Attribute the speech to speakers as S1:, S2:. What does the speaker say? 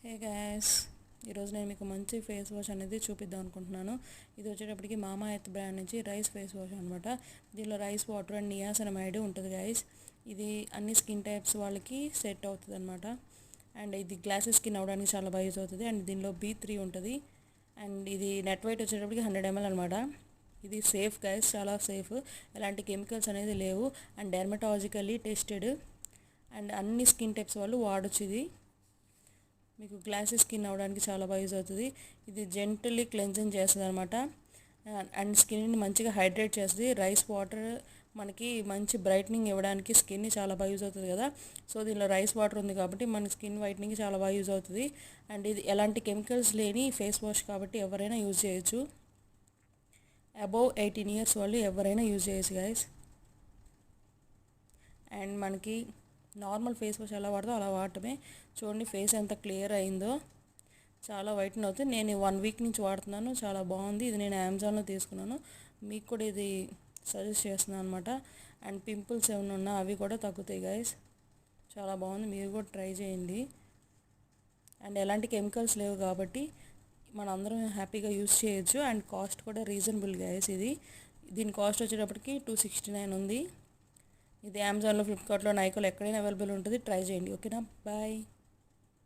S1: హే gas, ఈరోజు నేను మీకు మంచి ఫేస్ వాష్ అనేది చూపిద్దాం అనుకుంటున్నాను. ఇది వచ్చేటప్పటికి మామా ఎర్త్ బ్రాండ్ నుంచి రైస్ ఫేస్ వాష్ అనమాట. దీనిలో రైస్ వాటర్ అండ్ నియాసినమైడ్ ఉంటుంది గైస్. ఇది అన్ని స్కిన్ టైప్స్ వాళ్ళకి సెట్ అవుతుంది అనమాట. అండ్ ఇది గ్లాసెస్ స్కిన్ అవ్వడానికి చాలా బాగా యూజ్ అవుతుంది. అండ్ దీనిలో B3 ఉంటుంది. అండ్ ఇది నెట్ వెయిట్ వచ్చేటప్పటికి 100 ml అనమాట. ఇది సేఫ్ గైస్, చాలా సేఫ్. ఎలాంటి కెమికల్స్ అనేది లేవు. And dermatologically tested. అండ్ అన్ని స్కిన్ టైప్స్ వాళ్ళు వాడచ్చు. ఇది మీకు గ్లాసీ స్కిన్ అవ్వడానికి చాలా బాగా యూజ్ అవుతుంది. ఇది జెంటల్లీ క్లెన్జింగ్ చేస్తుంది అనమాట. అండ్ స్కిన్ని మంచిగా హైడ్రేట్ చేస్తుంది. రైస్ వాటర్ మనకి మంచి బ్రైట్నింగ్ ఇవ్వడానికి స్కిన్ని చాలా బాగా యూజ్ అవుతుంది కదా. సో దీనిలో రైస్ వాటర్ ఉంది కాబట్టి మన స్కిన్ వైట్నింగ్ చాలా బాగా యూజ్ అవుతుంది. అండ్ ఇది ఎలాంటి కెమికల్స్ లేని ఫేస్ వాష్ కాబట్టి ఎవరైనా యూజ్ చేయొచ్చు. అబోవ్ 18 years వాళ్ళు ఎవరైనా యూజ్ చేయొచ్చు గైస్. అండ్ మనకి నార్మల్ ఫేస్ వాష్ ఎలా వాడదో అలా వాడటమే. చూడండి ఫేస్ ఎంత క్లియర్ అయిందో, చాలా వైట్న్ అవుతుంది. నేను 1 week నుంచి వాడుతున్నాను, చాలా బాగుంది. ఇది నేను అమెజాన్లో తీసుకున్నాను. మీకు కూడా ఇది సజెస్ట్ చేస్తున్నాను అనమాట. అండ్ పింపుల్స్ ఏమైనా ఉన్నా అవి కూడా తగ్గుతాయి గైస్. చాలా బాగుంది, మీరు కూడా ట్రై చేయండి. అండ్ ఎలాంటి కెమికల్స్ లేవు కాబట్టి మనందరం హ్యాపీగా యూస్ చేయొచ్చు. అండ్ కాస్ట్ కూడా రీజనబుల్ గైస్. దీని కాస్ట్ వచ్చేటప్పటికి 269 ఉంది. ఇది అమెజాన్లో, ఫ్లిప్కార్ట్లో, నైకాలో ఎక్కడైనా అవైలబుల్ ఉంటుంది. ట్రై చేయండి. ఓకేనా, బాయ్.